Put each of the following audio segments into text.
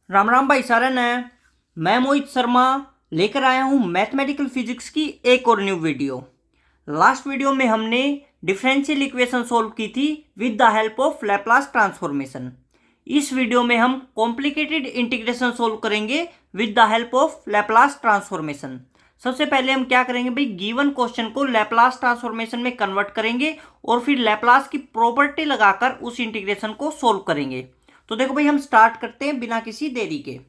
राम राम भाई सारन है। मैं मोहित शर्मा लेकर आया हूँ मैथमेटिकल फिजिक्स की एक और न्यू वीडियो। लास्ट वीडियो में हमने डिफरेंशियल इक्वेशन सॉल्व की थी with the help of Laplace transformation. इस वीडियो में हम कॉम्प्लिकेटेड इंटीग्रेशन सॉल्व करेंगे with the help of Laplace transformation. सबसे पहले हम क्या करेंगे भाई, गिवन क्वेश्चन को लैप्लास ट्रांसफॉर्मेशन में कन्वर्ट करेंगे और फिर लैप्लास की प्रॉपर्टी लगाकर उस इंटीग्रेशन को सॉल्व करेंगे। तो देखो भाई, हम स्टार्ट करते हैं बिना किसी देरी के।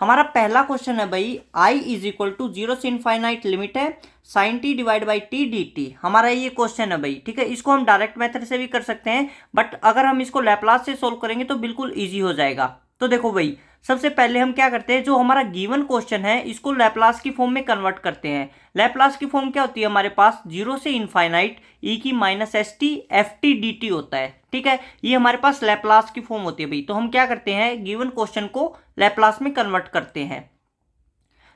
हमारा पहला क्वेश्चन है भाई, i इज इक्वल टू 0 से इनफाइनाइट लिमिट है sine t divide by t d t. हमारा ये क्वेश्चन है भाई, ठीक है। इसको हम डायरेक्ट मेथड से भी कर सकते हैं, बट अगर हम इसको लैप्लास से सोल्व करेंगे तो बिल्कुल ईजी हो जाएगा। तो देखो भाई, सबसे पहले हम क्या करते हैं, जो हमारा गिवन क्वेश्चन है इसको लैप्लास की फॉर्म में कन्वर्ट करते हैं। लैप्लास की फॉर्म क्या होती है हमारे पास, 0 से इनफाइनाइट ई की minus S T F T d T होता है, ठीक है। ये हमारे पास लैप्लास की फॉर्म होती है भाई। तो हम क्या करते हैं, गिवन क्वेश्चन को लैप्लास में कन्वर्ट करते हैं।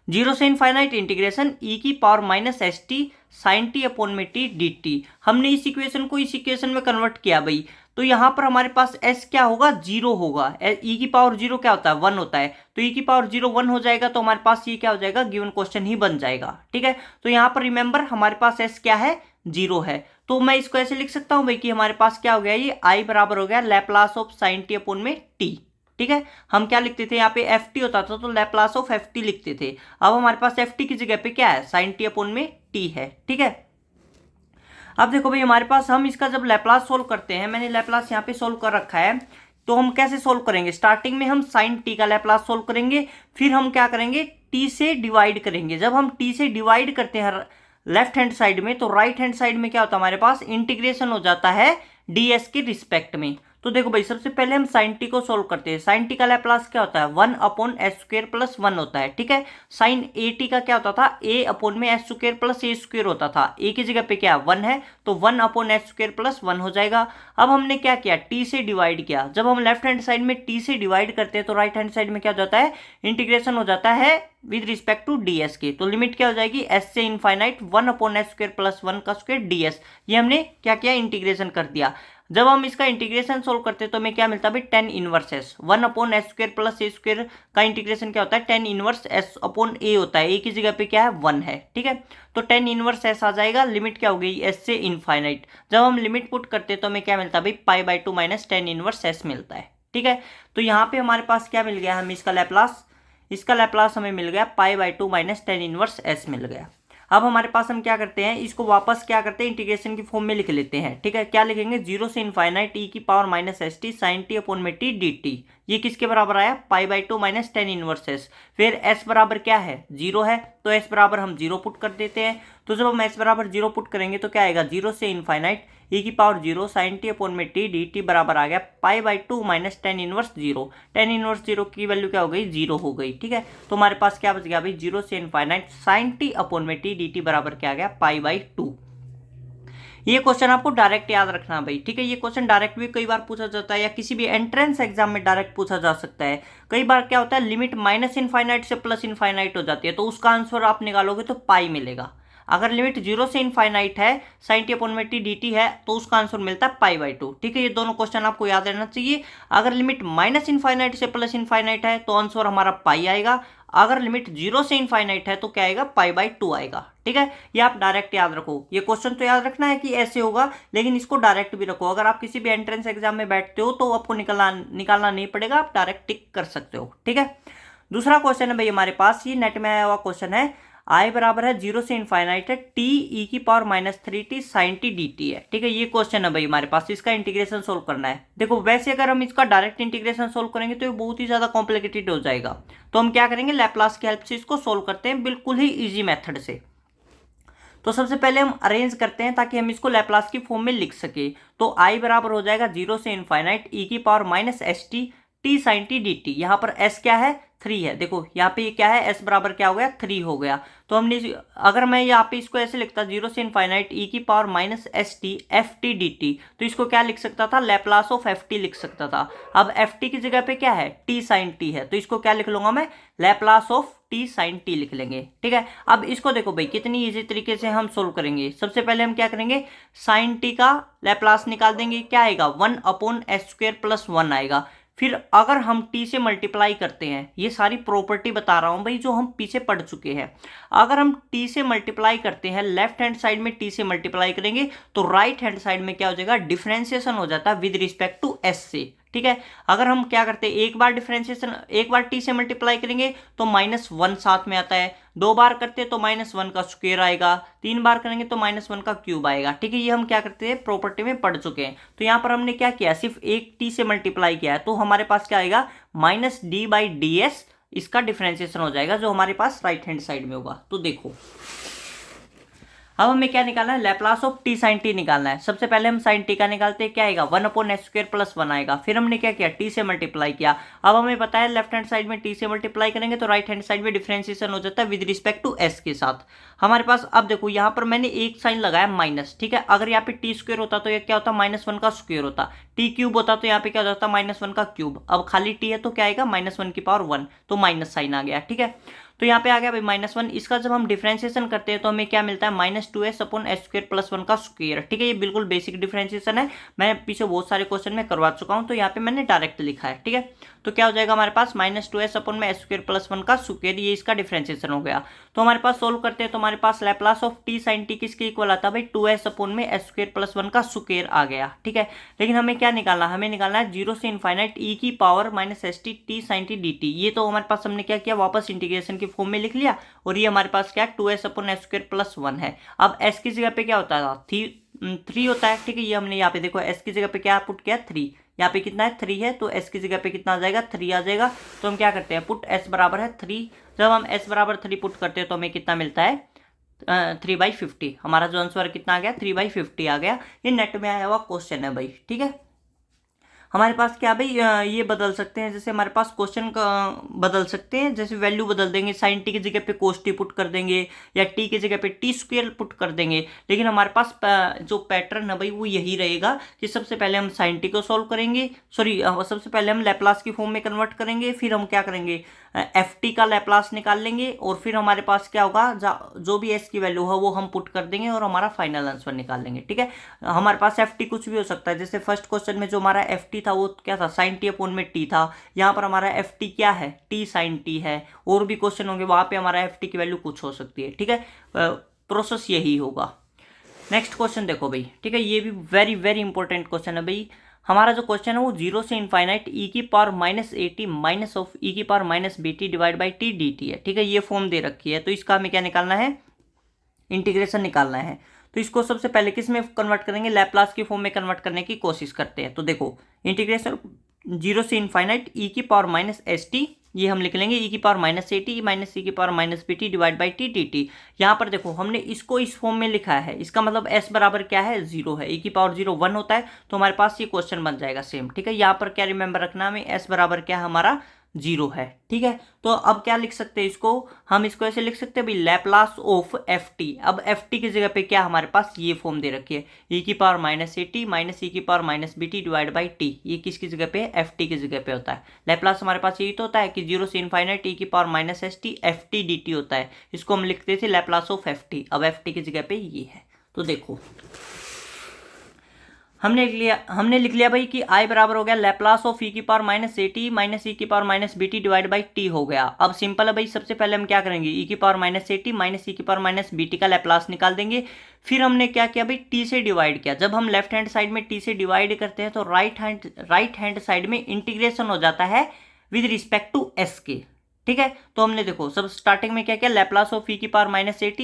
0 से इनफाइनाइट इंटीग्रेशन ई की power minus S t sine t upon में टी डी टी। हमने इस इक्वेशन को इस इक्वेशन में कन्वर्ट किया भाई। तो यहाँ पर हमारे पास s क्या होगा, 0 होगा। e की पावर 0 क्या होता है, 1 होता है। तो e की पावर 0 1 हो जाएगा, तो हमारे पास ये क्या हो जाएगा, गिवन क्वेश्चन ही बन जाएगा, ठीक है। तो यहाँ पर रिमेंबर हमारे पास s क्या है, 0 है। तो मैं इसको ऐसे लिख सकता हूँ भाई कि हमारे पास क्या हो गया, ये i बराबर हो गया Laplace of sine t upon में t, ठीक है। हम क्या लिखते थे, यहाँ पे एफ टी होता था तो लैप्लास ऑफ एफ टी लिखते थे। अब हमारे पास एफ टी की जगह पे क्या है, साइन टी अपॉन में टी है, ठीक है। अब देखो भाई, हमारे पास हम इसका जब लैप्लास सोल्व करते हैं, मैंने लैप्लास यहाँ पे सोल्व कर रखा है। तो हम कैसे सोल्व करेंगे, स्टार्टिंग में हम साइन टी का लैप्लास सोल्व करेंगे, फिर हम क्या करेंगे, टी से डिवाइड करेंगे। जब हम टी से डिवाइड करते हैं लेफ्ट हैंड साइड में, तो राइट हैंड साइड में क्या होता है, हमारे पास इंटीग्रेशन हो जाता है ds के रिस्पेक्ट में। तो देखो भाई, सबसे पहले हम साइन टी को सोल्व करते हैं। साइन टी का लैप्लास क्या होता है, 1 अपॉन एस स्क्र प्लस 1 होता है, ठीक है। साइन ए टी का क्या होता था, a अपॉन में S square plus A square होता था। a की जगह पे क्या 1 है, तो 1 अपॉन एस स्क्र प्लस 1 हो जाएगा। अब हमने क्या किया, t से डिवाइड किया। जब हम लेफ्ट हैंड साइड में t से डिवाइड करते हैं तो राइट हैंड साइड में क्या हो जाता है, इंटीग्रेशन हो जाता है विद रिस्पेक्ट टू ds के। तो लिमिट क्या हो जाएगी, s से infinite 1 upon S square plus 1 का स्क्वायर ds। ये हमने क्या किया, इंटीग्रेशन कर दिया। जब हम इसका इंटीग्रेशन सोल्व करते हैं तो हमें क्या मिलता है भाई, tan inverse S. 1 upon S square plus A square का इंटीग्रेशन क्या होता है, tan inverse S upon A होता है। ए की जगह पे क्या है, 1 है, ठीक है। तो टेन इनवर्स एस आ जाएगा। लिमिट क्या हो गई, एस से इनफाइनाइट। जब हम लिमिट पुट करते हैं तो हमें क्या मिलता है भाई, पाई by 2 minus tan inverse S मिलता है, ठीक है। तो यहाँ पे हमारे पास क्या मिल गया, हमें इसका लैप्लास हमें मिल गया pi by 2 minus tan inverse S मिल गया। अब हमारे पास हम क्या करते हैं, इसको वापस क्या करते हैं, इंटीग्रेशन की फॉर्म में लिख लेते हैं, ठीक है। क्या लिखेंगे, 0 से इनफाइनाइट e की power minus S t sine t upon में टी डी टी। ये किसके बराबर आया, pi by 2 minus tan inverse s. फिर s बराबर क्या है, 0 है, तो s बराबर हम 0 पुट कर देते हैं। तो जब हम s बराबर 0 पुट करेंगे तो क्या आएगा, 0 से इनफाइनाइट e की पावर 0 साइन टी अपॉन में टी डी टी बराबर आ गया pi by 2 minus tan inverse 0। Tan inverse 0 की वैल्यू क्या हो गई, 0 हो गई, ठीक है। तो हमारे पास क्या बच गया भाई, 0 से इनफाइनाइट साइन टी अपॉन में टी डी टी बराबर क्या आ गया, पाई बाई 2। ये क्वेश्चन आपको डायरेक्ट याद रखना भाई, ठीक है। ये क्वेश्चन डायरेक्ट भी कई बार पूछा जाता है या किसी भी एंट्रेंस एग्जाम में डायरेक्ट पूछा जा सकता है। कई बार क्या होता है, लिमिट माइनस इनफाइनाइट से प्लस इनफाइनाइट हो जाती है, तो उसका आंसर आप निकालोगे तो पाई मिलेगा। अगर लिमिट 0 से इनफाइनाइट है, साइन टी अपॉन में टी डी टी है, तो उसका आंसर मिलता है पाई बाई 2, ठीक है। ये दोनों क्वेश्चन आपको याद रहना चाहिए। अगर लिमिट माइनस इनफाइनाइट से प्लस इनफाइनाइट है तो आंसर हमारा पाई आएगा। अगर लिमिट 0 से इनफाइनाइट है तो क्या आएगा, पाई बाई 2 आएगा, ठीक है। ये आप डायरेक्ट याद रखो। ये क्वेश्चन तो याद रखना है कि ऐसे होगा, लेकिन इसको डायरेक्ट भी रखो। अगर आप किसी भी एंट्रेंस एग्जाम में बैठते हो तो आपको निकालना नहीं पड़ेगा, आप डायरेक्ट टिक कर सकते हो, ठीक है। दूसरा क्वेश्चन है भाई हमारे पास, ये नेट में आया हुआ क्वेश्चन है। i बराबर है 0 से इनफाइनाइट है टी ई की power minus 3t sine t d T है, ठीक है। ये क्वेश्चन है भाई हमारे पास, इसका इंटीग्रेशन सोल्व करना है। देखो वैसे अगर हम इसका डायरेक्ट इंटीग्रेशन सोल्व करेंगे तो ये बहुत ही ज्यादा कॉम्प्लिकेटेड हो जाएगा। तो हम क्या करेंगे, लैप्लास की हेल्प से इसको सोल्व करते हैं बिल्कुल ही ईजी मेथड से। तो सबसे पहले हम अरेंज करते हैं ताकि हम इसको लैप्लास की फॉर्म में लिख सके। तो i बराबर हो जाएगा 0 से इनफाइनाइट e की power minus S t t sine t d t. यहाँ पर s क्या है, 3 है। देखो यहाँ पे ये क्या है, s बराबर क्या हो गया, 3 हो गया। तो हमने, अगर मैं यहाँ पे इसको ऐसे लिखता 0 से इनफाइनाइट e की power minus S T F T d T, तो इसको क्या लिख सकता था, लैप्लास ऑफ एफ टी लिख सकता था। अब एफ टी की जगह पे क्या है, टी साइन टी है, तो इसको क्या लिख लूंगा मैं, Laplace of t sine t लिख लेंगे, ठीक है। अब इसको देखो भाई कितनी इजी तरीके से हम सोल्व करेंगे। सबसे पहले हम क्या करेंगे, साइन टी का लैप्लास निकाल देंगे। क्या आएगा, 1 अपॉन एस स्क्वायर प्लस 1 आएगा। फिर अगर हम t से मल्टीप्लाई करते हैं, ये सारी प्रॉपर्टी बता रहा हूं भाई जो हम पीछे पढ़ चुके हैं। अगर हम t से मल्टीप्लाई करते हैं, लेफ्ट हैंड साइड में t से मल्टीप्लाई करेंगे तो राइट हैंड साइड में क्या हो जाएगा, डिफरेंशिएशन हो जाता है विद रिस्पेक्ट टू s से। ठीक है, अगर हम क्या करते हैं, एक बार डिफरेंशिएशन, एक बार t से मल्टीप्लाई करेंगे तो -1 साथ में आता है, 2 बार करते हैं तो -1 का स्क्वायर आएगा, 3 बार करेंगे तो -1 का क्यूब आएगा। ठीक है, ये हम क्या करते हैं, प्रॉपर्टी में पढ़ चुके हैं। तो यहाँ पर हमने क्या किया, सिर्फ एक t से मल्टीप्लाई किया है, तो हमारे पास क्या आएगा, -d/ds, इसका डिफरेंशिएशन हो जाएगा जो हमारे पास राइट हैंड साइड में होगा। तो देखो अब हमें क्या निकालना है, Laplace of t sin t निकालना है। सबसे पहले हम sin t का निकालते हैं, क्या आएगा, 1/s² + 1 आएगा। फिर हमने क्या किया, t से मल्टीप्लाई किया। अब हमें पता है लेफ्ट हैंड साइड में t से मल्टीप्लाई करेंगे तो राइट हैंड साइड में डिफरेंशिएशन हो जाता है विद रिस्पेक्ट टू s के साथ। हमारे पास अब देखो यहाँ पर मैंने एक साइन लगाया माइनस। ठीक है, अगर यहाँ पे t² होता तो ये क्या होता, -1 का स्क्वायर होता, t³ होता तो यहाँ पे क्या हो जाता, -1 का क्यूब। अब खाली t है तो क्या आएगा, -1⁻1, तो माइनस साइन आ गया। ठीक है, तो यहाँ पे आ गया भाई -1। इसका जब हम डिफरेंशिएशन करते हैं तो हमें क्या मिलता है, -2s/s² + 1 का स्क्वायर। ठीक है, ये बिल्कुल बेसिक डिफरेंशिएशन है, मैं पीछे बहुत सारे क्वेश्चन में करवा चुका हूँ, तो यहाँ पे मैंने डायरेक्ट लिखा है। ठीक है, तो क्या हो जाएगा हमारे पास, -2s/s² + 1 का स्क्वायर, ये इसका डिफरेंशिएशन हो गया। तो हमारे पास सोल्व करते हैं तो हमारे पास Laplace of t sin t किसके इक्वल आता है भाई, 2s/s² + 1 का स्क्वायर आ गया। ठीक है, लेकिन हमें क्या निकालना, हमें निकालना है 0 से infinite e⁻ -st t sin t dt। ये तो हमारे पास हमने क्या किया, वापस इंटीग्रेशन की फॉर्म में लिख लिया, और ये हमारे पास क्या है, 2s/s² + 1 है। अब s की जगह पे क्या होता है, 3 होता है। ठीक है, ये हमने यहाँ पे देखो s की जगह पे क्या पुट किया, 3, यहाँ पे कितना है, 3 है, तो s की जगह पे कितना आ जाएगा, 3 आ जाएगा। तो हम क्या करते हैं, पुट s बराबर है 3। जब हम s बराबर 3 पुट करते हैं तो हमें कितना मिलता है, 3/50। हमारा जो आंसर कितना आ गया, 3/50 आ गया। ये नेट में आया हुआ क्वेश्चन है भाई। ठीक है, हमारे पास क्या भाई, ये बदल सकते हैं, जैसे हमारे पास क्वेश्चन का बदल सकते हैं, जैसे वैल्यू बदल देंगे, sin t की जगह पे cos t पुट कर देंगे, या t की जगह पे t² पुट कर देंगे। लेकिन हमारे पास जो पैटर्न है भाई वो यही रहेगा कि सबसे पहले हम sin t को सॉल्व करेंगे, सॉरी सबसे पहले हम लैप्लास की फॉर्म में कन्वर्ट करेंगे, फिर हम क्या करेंगे, ft का लैप्लास निकाल लेंगे, और फिर हमारे पास क्या होगा, जो भी s की वैल्यू है वो हम पुट कर देंगे और हमारा फाइनल आंसर निकाल लेंगे। ठीक है, हमारे पास ft कुछ भी हो सकता है, जैसे फर्स्ट क्वेश्चन में जो हमारा ft था वो क्या था, sin t/t था। यहाँ पर हमारा ft क्या है, t sin t है। और भी क्वेश्चन होंगे वहां पे हमारा ft की वैल्यू कुछ हो सकती है। ठीक है, प्रोसेस यही होगा। नेक्स्ट क्वेश्चन देखो भाई। ठीक है, ये भी वेरी वेरी इंपॉर्टेंट क्वेश्चन है भाई। हमारा जो क्वेश्चन है वो 0 से infinite e⁻−at minus of e⁻−bt divide by t dt है। ठीक है, ये फॉर्म दे रखी है, तो इसका हमें क्या निकालना है, इंटीग्रेशन निकालना है। तो इसको सबसे पहले किस में कन्वर्ट करेंगे, लैप्लास की फॉर्म में कन्वर्ट करने की कोशिश करते हैं। तो देखो इंटीग्रेशन 0 से इनफाइनाइट e⁻−st, ये हम लिख लेंगे e⁻−at minus e⁻−bt divide by t dt। यहाँ पर देखो हमने इसको इस फॉर्म में लिखा है, इसका मतलब s बराबर क्या है, 0 है, e⁻0 1 होता है, तो हमारे पास ये क्वेश्चन बन जाएगा सेम। ठीक है, यहाँ पर क्या रिमेंबर रखना हमें, s बराबर क्या है हमारा, 0 है। ठीक है, तो अब क्या लिख सकते हैं इसको, हम इसको ऐसे लिख सकते हैं भाई, लैप्लास ऑफ ft। अब ft की जगह पे क्या हमारे पास ये फॉर्म दे रखी है, e⁻−at minus e⁻−bt divide by t। ये किसकी जगह पे, ft की जगह पे होता है। लैप्लास हमारे पास यही तो होता है कि 0 से इनफाइनाइट e⁻−st ft dt होता है, इसको हम लिखते थे लैप्लास ऑफ ft। अब ft की जगह पे ये है। तो देखो हमने लिख लिया भाई कि i बराबर हो गया Laplace of e⁻−at minus e⁻−bt divide by t हो गया। अब सिंपल है भाई, सबसे पहले हम क्या करेंगे, e⁻−at माइनस e⁻−bt का लैप्लास निकाल देंगे। फिर हमने क्या किया भाई, t से डिवाइड किया। जब हम लेफ्ट हैंड साइड में t से डिवाइड करते हैं तो राइट हैंड साइड में इंटीग्रेशन हो जाता है विद रिस्पेक्ट टू s के। ठीक है, तो हमने देखो सब स्टार्टिंग में क्या किया, Laplace of e⁻−at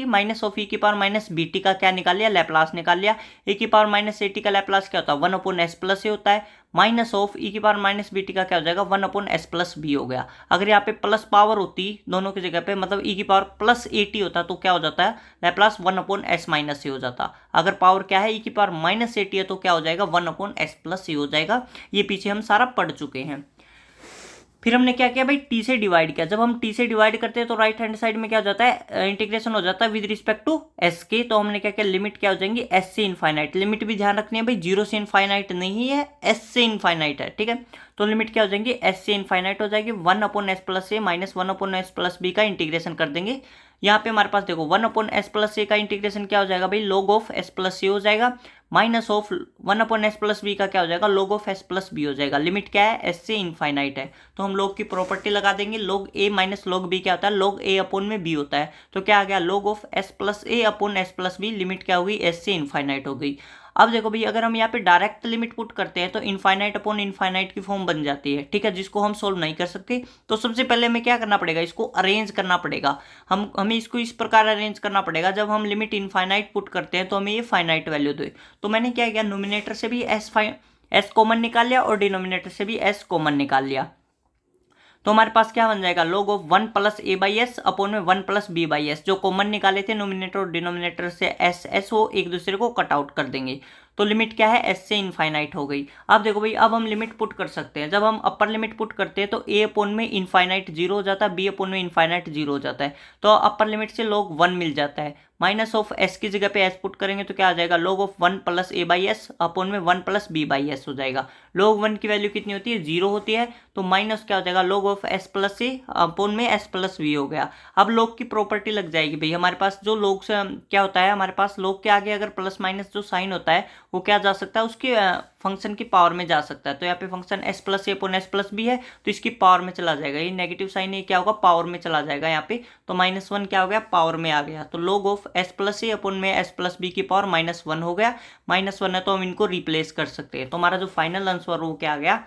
minus of e⁻−bt का क्या निकाल लिया, लैप्लास निकाल लिया। e⁻−at का लैप्लास क्या होता है, 1/s प्लस ए होता है, माइनस ऑफ e⁻−bt का क्या हो जाएगा, 1/s प्लस b हो गया। अगर यहाँ पे प्लस पावर होती दोनों की जगह पे, मतलब e⁻+at होता तो क्या हो जाता है, लैप्लास 1/s माइनस ए हो जाता। अगर पावर क्या है, e⁻−at है तो क्या हो जाएगा, 1/s प्लस ए हो जाएगा। ये पीछे हम सारा पढ़ चुके हैं। फिर हमने क्या किया भाई, t से डिवाइड किया। जब हम t से डिवाइड करते हैं तो राइट हैंड साइड में क्या हो जाता है, इंटीग्रेशन हो जाता है विद रिस्पेक्ट टू s के। तो हमने क्या किया, लिमिट क्या हो जाएंगी, s से इनफाइनाइट। लिमिट भी ध्यान रखनी है भाई, 0 से इनफाइनाइट नहीं है, s से इनफाइनाइट है। ठीक है, तो लिमिट क्या हो जाएंगी, एस से इनफाइनाइट हो जाएगी, 1/s+a माइनस 1/s+b का इंटीग्रेशन कर देंगे। यहाँ पे हमारे पास देखो 1/s+a का इंटीग्रेशन क्या हो जाएगा भाई, log ऑफ s+a हो जाएगा, माइनस ऑफ 1/s+b का क्या हो जाएगा, log ऑफ s+b हो जाएगा। लिमिट क्या है, एस से इनफाइनाइट है, तो हम log की प्रॉपर्टी लगा देंगे, log a minus log b क्या होता है, log a अपॉन में b होता है, तो क्या आ गया, log of s+a upon s+b, limit क्या होगी, एस से इनफाइनाइट हो गई। अब देखो भाई अगर हम यहाँ पे डायरेक्ट लिमिट पुट करते हैं तो इनफाइनाइट अपॉन इनफाइनाइट की फॉर्म बन जाती है, ठीक है, जिसको हम सोल्व नहीं कर सकते। तो सबसे पहले हमें क्या करना पड़ेगा, इसको अरेंज करना पड़ेगा। हमें इसको इस प्रकार अरेंज करना पड़ेगा, जब हम लिमिट इनफाइनाइट पुट करते हैं तो हमें ये फाइनाइट वैल्यू दे। तो मैंने क्या किया, नोमिनेटर से भी एस कॉमन निकाल लिया और डिनोमिनेटर से भी एस कॉमन निकाल लिया। तो हमारे पास क्या बन जाएगा, log ऑफ 1+a/s अपॉन में 1+b/s, जो कॉमन निकाले थे नोमिनेटर और डिनोमिनेटर से एस एस हो एक दूसरे को कट आउट कर देंगे। तो लिमिट क्या है, एस से इनफाइनाइट हो गई। अब देखो भाई अब हम लिमिट पुट कर सकते हैं, जब हम अपर लिमिट पुट करते हैं तो a अपॉन में इनफाइनाइट 0 हो जाता है, b अपॉन में इनफाइनाइट 0 हो जाता है, तो अपर लिमिट से log 1 मिल जाता है, माइनस ऑफ s की जगह पे s पुट करेंगे तो क्या आ जाएगा, log ऑफ 1+a/s अपॉन में 1+b/s हो जाएगा। log 1 की वैल्यू कितनी होती है, 0 होती है, तो माइनस क्या हो जाएगा, log ऑफ s+a अपॉन में s+v हो गया। अब log की प्रॉपर्टी लग जाएगी भाई, हमारे पास जो log से क्या होता है, हमारे पास log के आगे अगर प्लस माइनस जो साइन होता है वो क्या जा सकता है, उसके फंक्शन की पावर में जा सकता है। तो यहाँ पे फंक्शन s+a अपॉन s+b है तो इसकी पावर में चला जाएगा, ये नेगेटिव साइन है क्या होगा, पावर में चला जाएगा यहाँ पे, तो -1 क्या हो गया, पावर में आ गया। तो log ऑफ s+a अपॉन में s+b की पावर -1 हो गया, -1 है तो हम इनको रिप्लेस कर सकते हैं। तो हमारा जो फाइनल आंसर वो क्या आ गया,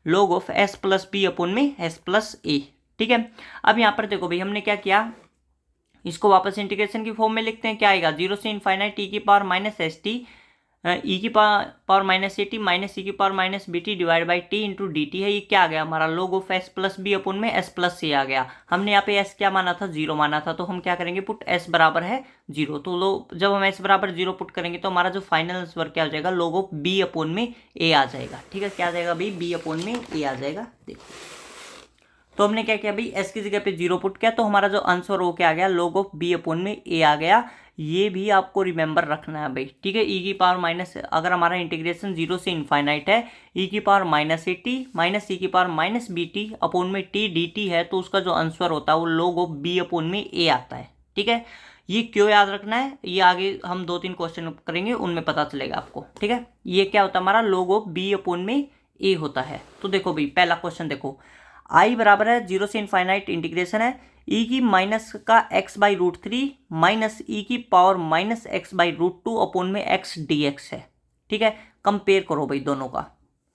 log ऑफ s+b अपॉन में s+a, ठीक है। अब यहाँ पर देखो भाई हमने क्या किया, इसको वापस इंटीग्रेशन की फॉर्म में लिखते हैं, क्या आएगा, 0 से इनफाइनाइट e की power minus S T, E की power minus A T minus E की power minus B T divide by T into D T है। ये क्या आ गया हमारा, log ऑफ s+b अपॉन में s+a आ गया। हमने यहाँ पे s क्या माना था, 0 माना था, तो हम क्या करेंगे, पुट s बराबर है 0। तो जब हम s बराबर 0 पुट करेंगे तो हमारा जो फाइनल आंसर क्या हो जाएगा, log ऑफ b अपॉन में a आ जाएगा, ठीक है। क्या आ जाएगा भाई, b अपॉन में a आ जाएगा। देखो तो हमने क्या किया भाई, s की जगह पे 0 पुट किया, तो हमारा जो आंसर हो क्या आ गया, log ऑफ b अपॉन में a आ गया। ये भी आपको रिमेंबर रखना है भाई, ठीक है। e की पावर माइनस, अगर हमारा इंटीग्रेशन 0 से इनफाइनाइट है, e की पावर -at माइनस e की पावर -bt अपॉन में t dt है, तो उसका जो आंसर होता है वो log ऑफ b अपॉन में a आता है, ठीक है। ये क्यों याद रखना है, ये आगे हम 2-3 क्वेश्चन करेंगे उनमें पता चलेगा आपको, ठीक है। ये क्या होता है हमारा, log ऑफ b अपॉन में a होता है। तो देखो भाई पहला क्वेश्चन देखो, i बराबर है 0 से इनफाइनाइट इंटीग्रेशन है e की माइनस का x/√3 माइनस e की पावर -x/√2 अपॉन में x dx है, ठीक है। कंपेयर करो भाई दोनों का,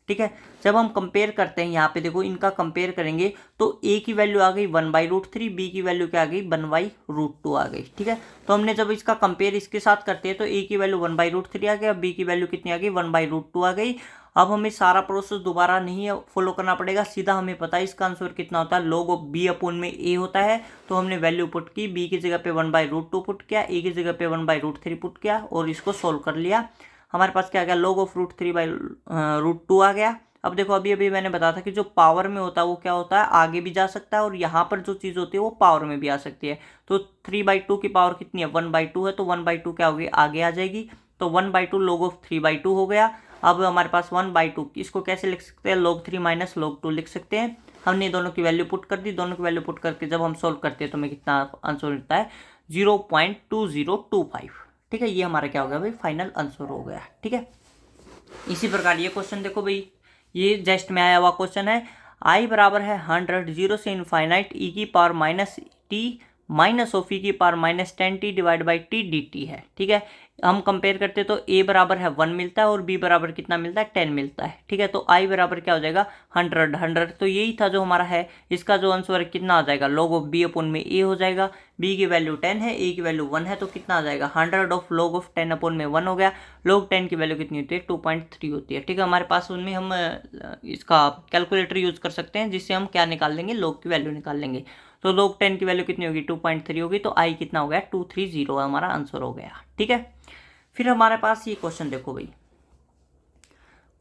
ठीक है। जब हम कंपेयर करते हैं यहाँ पे देखो, इनका कंपेयर करेंगे तो a की वैल्यू आ गई 1/√3, b की वैल्यू क्या आ गई 1/√2 आ गई, ठीक है। तो हमने जब इसका कंपेयर इसके साथ करते हैं तो a की वैल्यू 1/√3 आ गया, b की वैल्यू कितनी आ गई 1/√2 आ गई। अब हमें सारा प्रोसेस दोबारा नहीं फॉलो करना पड़ेगा, सीधा हमें पता है इसका आंसर कितना होता है, log ऑफ b अपॉन में a होता है। तो हमने वैल्यू पुट की, b की जगह पे 1/√2 पुट किया, a की जगह पे 1/√3 पुट किया और इसको सोल्व कर लिया। हमारे पास क्या आ गया, log ऑफ √3/√2 आ गया। अब देखो अभी अभी मैंने बताया था कि जो पावर में होता है वो क्या होता है, आगे भी जा सकता है, और यहाँ पर जो चीज़ होती है वो पावर में भी आ सकती है। तो 3/2 की पावर कितनी है, 1/2 है, तो 1/2 क्या होगी, आगे आ जाएगी, तो 1/2 log ऑफ 3/2 हो गया। अब हमारे पास 1/2, इसको कैसे लिख सकते हैं, log 3 माइनस log 2 लिख सकते हैं। हमने दोनों की वैल्यू पुट कर दी, दोनों की वैल्यू पुट करके जब हम सोल्व करते हैं तो हमें कितना आंसर मिलता है, 0.2025, ठीक है। ये हमारा क्या हो गया भाई, फाइनल आंसर हो गया, ठीक है। इसी प्रकार ये क्वेश्चन देखो भाई, ये जस्ट में आया हुआ क्वेश्चन है, i बराबर है 100, 0 से इनफाइनाइट e की power -t minus of e की power -10t divide by t dt है, ठीक है। हम कंपेयर करते तो a बराबर है 1 मिलता है और b बराबर कितना मिलता है, 10 मिलता है, ठीक है। तो i बराबर क्या हो जाएगा, 100, तो यही था जो हमारा है। इसका जो आंसर कितना आ जाएगा, log ऑफ b अपॉन में a हो जाएगा। b की वैल्यू 10 है, a की वैल्यू 1 है, तो कितना आ जाएगा, 100 ऑफ log ऑफ 10 अपॉन में 1 हो गया। log 10 की वैल्यू कितनी होती है, 2.3 होती है, ठीक है। हमारे पास उनमें हम इसका कैलकुलेटर यूज कर सकते हैं, जिससे हम क्या निकाल लेंगे, log की वैल्यू निकाल लेंगे। तो log 10 की वैल्यू कितनी होगी, 2.3 होगी, तो i कितना हो गया, 230 हमारा आंसर हो गया, ठीक है। फिर हमारे पास ये क्वेश्चन देखो भाई,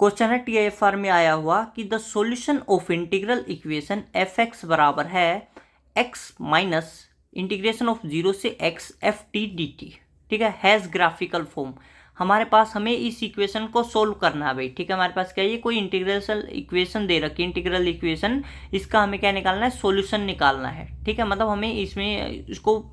क्वेश्चन है TIFR में आया हुआ कि the solution of integral equation f(x) बराबर है x माइनस इंटीग्रेशन ऑफ 0 से x f t dt, ठीक है, हैज ग्राफिकल फॉर्म। हमारे पास हमें इस इक्वेशन को सोल्व करना है भाई, ठीक है। हमारे पास क्या है, ये कोई इंटीग्रल इक्वेशन दे रखी है, इंटीग्रल इक्वेशन, इसका हमें क्या निकालना है, सॉल्यूशन निकालना है, ठीक है। मतलब हमें इसमें इसको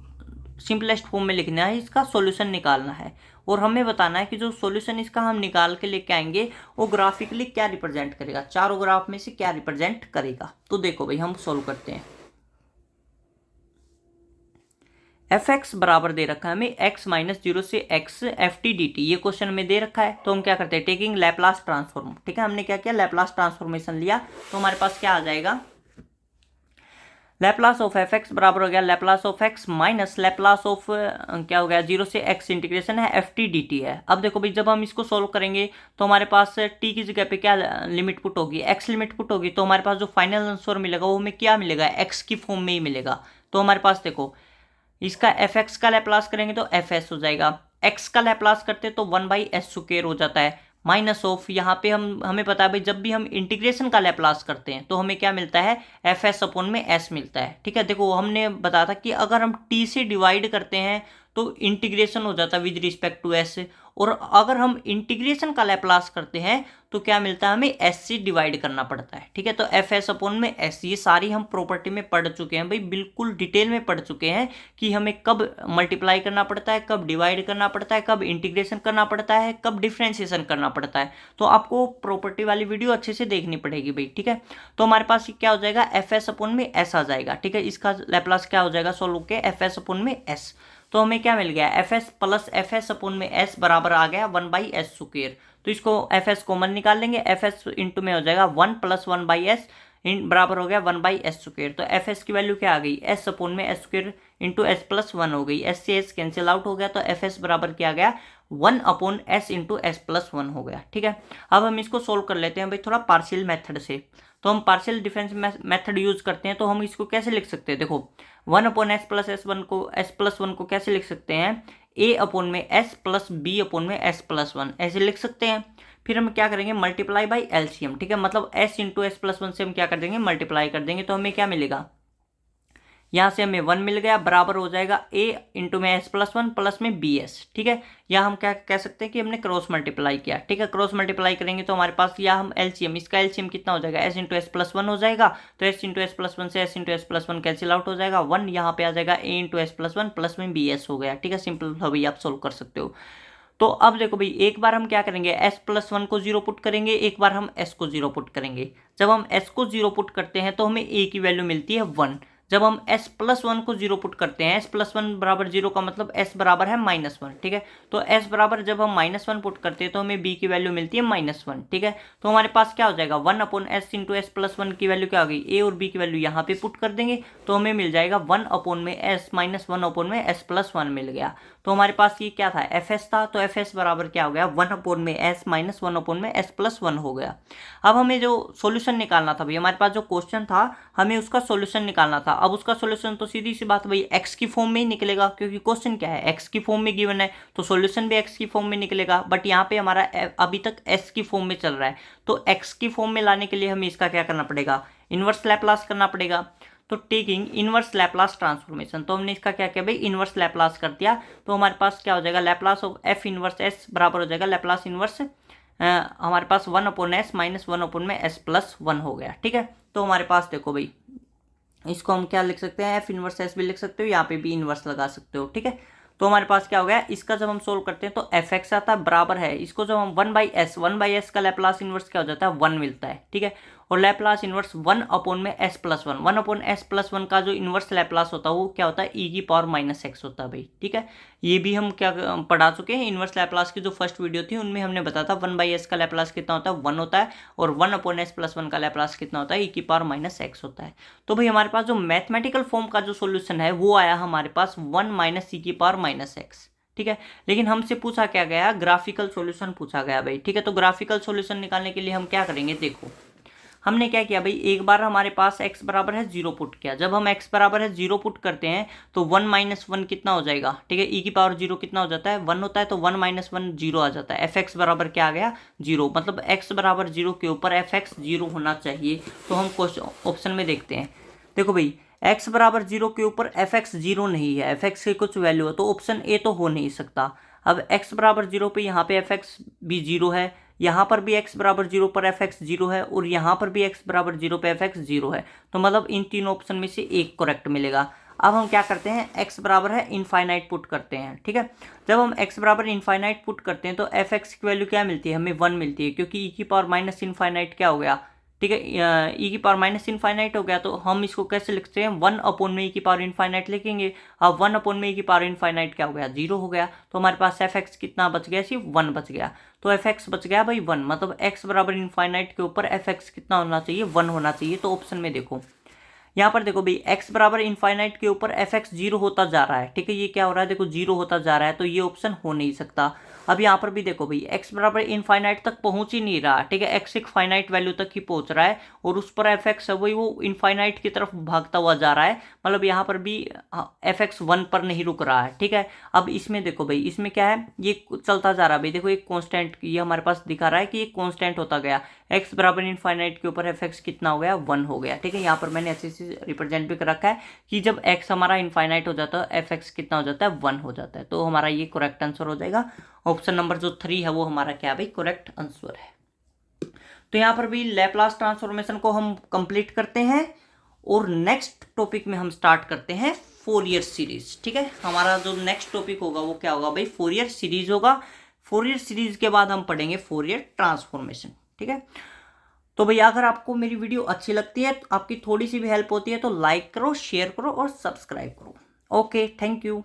सिंपलेस्ट फॉर्म में लिखना है, इसका सॉल्यूशन निकालना है और हमें बताना है कि जो सॉल्यूशन इसका हम निकाल के लेके आएंगे वो ग्राफिकली क्या रिप्रेजेंट करेगा, चारों ग्राफ में से क्या रिप्रेजेंट करेगा। तो देखो भाई हम सोल्व करते हैं। एफ एक्स बराबर दे रखा है हमें x माइनस 0 से x F T d t, ये क्वेश्चन में दे रखा है। तो हम क्या करते हैं, टेकिंग लैपलास ट्रांसफॉर्म, ठीक है। हमने क्या किया, लैपलास ट्रांसफॉर्मेशन लिया, तो हमारे पास क्या आ जाएगा, लैपलास ऑफ एफ एक्स बराबर हो गया Laplace of x minus Laplace of क्या हो गया, 0 से x इंटीग्रेशन है एफ टी डी टी है। अब देखो भाई जब हम इसको सोल्व करेंगे तो हमारे पास t की जगह पे क्या लिमिट पुट होगी, x लिमिट पुट होगी, तो हमारे पास जो फाइनल आंसर मिलेगा वो हमें क्या मिलेगा, x की फॉर्म में ही मिलेगा। तो हमारे पास देखो इसका एफ एक्स का लैपलास करेंगे तो एफ एस हो जाएगा, एक्स का लैपलास करते तो 1/s स्क्वायर हो जाता है, माइनस ऑफ यहाँ पे हमें पता है भाई जब भी हम इंटीग्रेशन का लैपलास करते हैं तो हमें क्या मिलता है, एफ एस अपॉन में एस मिलता है, ठीक है। देखो हमने बताया था कि अगर हम टी से डिवाइड करते हैं तो इंटीग्रेशन हो जाता है विद रिस्पेक्ट टू एस, और अगर हम इंटीग्रेशन का लैपलास करते हैं तो क्या मिलता है, हमें एस से डिवाइड करना पड़ता है, ठीक है। तो एफ एस अपॉन में एस, ये सारी हम प्रॉपर्टी में पढ़ चुके हैं भाई, बिल्कुल डिटेल में पढ़ चुके हैं कि हमें कब मल्टीप्लाई करना पड़ता है, कब डिवाइड करना पड़ता है, कब इंटीग्रेशन करना पड़ता है, कब डिफ्रेंशिएशन करना पड़ता है। तो आपको प्रॉपर्टी वाली वीडियो अच्छे से देखनी पड़ेगी भाई, ठीक है। तो हमारे पास क्या हो जाएगा, एफ एस अपॉन में एस आ जाएगा, ठीक है। इसका लैपलास क्या हो जाएगा, सोल्व के एफ एस अपॉन में एस, तो हमें क्या मिल गया, F S plus F S upon में एस बराबर आ गया 1/s स्क्वायर। तो इसको एफ एस कॉमन निकाल लेंगे, एफ एस इंटू में हो जाएगा 1 + 1/s बराबर हो गया 1/s स्क्वायर। तो एफ एस की वैल्यू क्या आ गई, एस अपॉन में S square into S plus 1 हो गई, एस से एस कैंसिल आउट हो गया, तो एफ एस बराबर क्या आ गया, 1/s इंटू एस प्लस 1 हो गया, ठीक है। अब हम इसको सोल्व कर लेते हैं भाई थोड़ा पार्शियल मेथड से। तो हम पार्शियल डिफरेंस मेथड यूज करते हैं, तो हम इसको कैसे लिख सकते हैं, देखो 1/s plus S plus one को कैसे लिख सकते हैं, a अपॉन में s प्लस b अपॉन में s प्लस 1 ऐसे लिख सकते हैं। फिर हम क्या करेंगे, मल्टीप्लाई बाई एलसीएम, ठीक है। मतलब s इंटू एस प्लस 1 से हम क्या कर देंगे, मल्टीप्लाई कर देंगे, तो हमें क्या मिलेगा, यहाँ से हमें 1 मिल गया, बराबर हो जाएगा a इंटू में s प्लस 1 प्लस में bs, ठीक है। या हम क्या कह सकते हैं कि हमने क्रॉस मल्टीप्लाई किया, ठीक है। क्रॉस मल्टीप्लाई करेंगे तो हमारे पास या हम एलसीएम, इसका एलसीएम कितना हो जाएगा, s इंटू एस प्लस 1 हो जाएगा, तो s इंटू एस प्लस 1 से s into S plus 1 cancel out हो जाएगा, 1 यहाँ पे आ जाएगा, a into S plus 1 plus में bs हो गया, ठीक है। सिंपल भाई आप सोल्व कर सकते हो। तो अब देखो भाई एक बार हम क्या करेंगे, s प्लस 1 को 0 पुट करेंगे, एक बार हम s को 0 पुट करेंगे। जब हम s को 0 पुट करते हैं तो हमें a की वैल्यू मिलती है 1। जब हम s प्लस 1 को 0 पुट करते हैं, s प्लस 1 बराबर 0 का मतलब s बराबर है -1, ठीक है। तो s बराबर जब हम -1 पुट करते हैं तो हमें b की वैल्यू मिलती है -1, ठीक है। तो हमारे पास क्या हो जाएगा, 1/s इंटू एस प्लस 1 की वैल्यू क्या हो गई, a और b की वैल्यू यहाँ पे पुट कर देंगे, तो हमें मिल जाएगा 1/s माइनस 1/s प्लस 1 मिल गया। तो हमारे पास ये क्या था, एफ एस था, तो एफ एस बराबर क्या हो गया, 1/s माइनस 1/s प्लस 1 हो गया। अब हमें जो सॉल्यूशन निकालना था भाई, हमारे पास जो क्वेश्चन था हमें उसका सॉल्यूशन निकालना था। अब उसका सॉल्यूशन तो सीधी सी बात भाई एक्स की फॉर्म में ही निकलेगा, क्योंकि क्वेश्चन क्या है, एक्स की फॉर्म में गिवन है, तो सॉल्यूशन भी एक्स की फॉर्म में निकलेगा। बट यहाँ पे हमारा अभी तक एस की फॉर्म में चल रहा है, तो एक्स की फॉर्म में लाने के लिए हमें इसका क्या करना पड़ेगा, इनवर्स लैपलास करना पड़ेगा। तो टेकिंग इनवर्स लैपलास ट्रांसफॉर्मेशन, तो हमने इसका क्या किया भाई, इनवर्स लैपलास कर दिया। तो हमारे पास क्या हो जाएगा, Laplace of F inverse S बराबर हो जाएगा लैपलास इनवर्स हमारे पास 1/s माइनस 1/s प्लस 1 हो गया, ठीक है। तो हमारे पास देखो भाई इसको हम क्या लिख सकते हैं, एफ इनवर्स एस भी लिख सकते हो, यहाँ पे भी इनवर्स लगा सकते हो, ठीक है। तो हमारे पास क्या हो गया, इसका जब हम सोल्व करते हैं तो एफ एक्स आता है बराबर है, इसको जब हम 1/s का लैपलास इनवर्स क्या हो जाता है, 1 मिलता है, ठीक है। और Laplace inverse 1/s plus 1, 1/s plus 1 का जो इनवर्स लैपलास होता है वो क्या होता है, e की पावर -x होता है भाई, ठीक है। ये भी हम क्या पढ़ा चुके हैं, इनवर्स लैपलास की जो फर्स्ट वीडियो थी उनमें हमने बताया था 1/s का लैपलास कितना होता है, 1 होता है, और 1/s प्लस 1 का लैपलास कितना होता है, e की पावर -x होता है। तो भाई हमारे पास जो मैथमेटिकल फॉर्म का जो सोल्यूशन है वो आया हमारे पास 1 - e की पावर -x, ठीक है। लेकिन हमसे पूछा क्या गया, ग्राफिकल सॉल्यूशन पूछा गया भाई, ठीक है। तो ग्राफिकल सॉल्यूशन निकालने के लिए हम क्या करेंगे, देखो हमने क्या किया भाई, एक बार हमारे पास x बराबर है 0 पुट किया। जब हम x बराबर है 0 पुट करते हैं तो 1 - 1 कितना हो जाएगा, ठीक है। e की पावर 0 कितना हो जाता है, 1 होता है, तो 1 - 1 0 आ जाता है। fx बराबर क्या आ गया, 0, मतलब x बराबर 0 के ऊपर fx 0 होना चाहिए। तो हम क्वेश्चन ऑप्शन में देखते हैं, देखो भाई x बराबर 0 के ऊपर fx 0 नहीं है, fx की कुछ वैल्यू है, तो ऑप्शन ए तो हो नहीं सकता। अब x बराबर 0 पे यहाँ पे fx भी 0 है, यहाँ पर भी x बराबर 0 पर fx 0 है, और यहाँ पर भी x बराबर 0 पे fx 0 है। तो मतलब इन तीनों ऑप्शन में से एक करेक्ट मिलेगा। अब हम क्या करते हैं, x बराबर है इनफाइनाइट पुट करते हैं, ठीक है। जब हम x बराबर इनफाइनाइट पुट करते हैं तो fx की वैल्यू क्या मिलती है, हमें 1 मिलती है, क्योंकि e की पावर माइनस इनफाइनाइट क्या हो गया, ठीक है, e की पावर माइनस इनफाइनाइट हो गया। तो हम इसको कैसे लिखते हैं, 1 अपॉन में e की पावर इनफाइनाइट लिखेंगे। अब 1 अपॉन में e की पावर इनफाइनाइट क्या हो गया, 0 हो गया। तो हमारे पास fx कितना बच गया, सिर्फ 1 बच गया। तो fx बच गया भाई 1, मतलब x बराबर इनफाइनाइट के ऊपर fx कितना होना चाहिए, 1 होना चाहिए। तो ऑप्शन में देखो, यहाँ पर देखो भाई x बराबर इनफाइनाइट के ऊपर fx 0 होता जा रहा है, ठीक है, ये क्या हो रहा है, देखो 0 होता जा रहा है, तो ये ऑप्शन हो नहीं सकता। अब यहाँ पर भी देखो भाई x बराबर इनफाइनाइट तक पहुंच ही नहीं रहा, ठीक है, x एक फाइनाइट वैल्यू तक ही पहुंच रहा है, और उस पर fx है वही वो इनफाइनाइट की तरफ भागता हुआ जा रहा है, मतलब यहाँ पर भी fx 1 पर नहीं रुक रहा है, ठीक है। अब इसमें देखो भाई, इसमें क्या है, ये चलता जा रहा है भाई, देखो एक कांस्टेंट, ये हमारे पास दिखा रहा है कि एक कांस्टेंट होता गया, x बराबर इनफाइनाइट के ऊपर fx कितना हो गया, 1 हो गया, ठीक है। यहाँ पर मैंने ऐसे से रिप्रेजेंट भी कर रखा है कि जब x हमारा इनफाइनाइट हो जाता है fx कितना हो जाता है, 1 हो जाता है। तो हमारा ये करेक्ट आंसर हो जाएगा। ऑप्शन नंबर जो 3 है वो हमारा क्या भाई, करेक्ट आंसर है। तो यहाँ पर भी लैपलास ट्रांसफॉर्मेशन को हम कंप्लीट करते हैं, और नेक्स्ट टॉपिक में हम स्टार्ट करते हैं फोरियर सीरीज, ठीक है। हमारा जो नेक्स्ट टॉपिक होगा वो क्या होगा भाई, फोरियर सीरीज होगा। फोरियर सीरीज के बाद हम पढ़ेंगे फोरियर ट्रांसफॉर्मेशन, ठीक है। तो भैया अगर आपको मेरी वीडियो अच्छी लगती है, आपकी थोड़ी सी भी हेल्प होती है, तो लाइक करो, शेयर करो और सब्सक्राइब करो। Okay, thank you.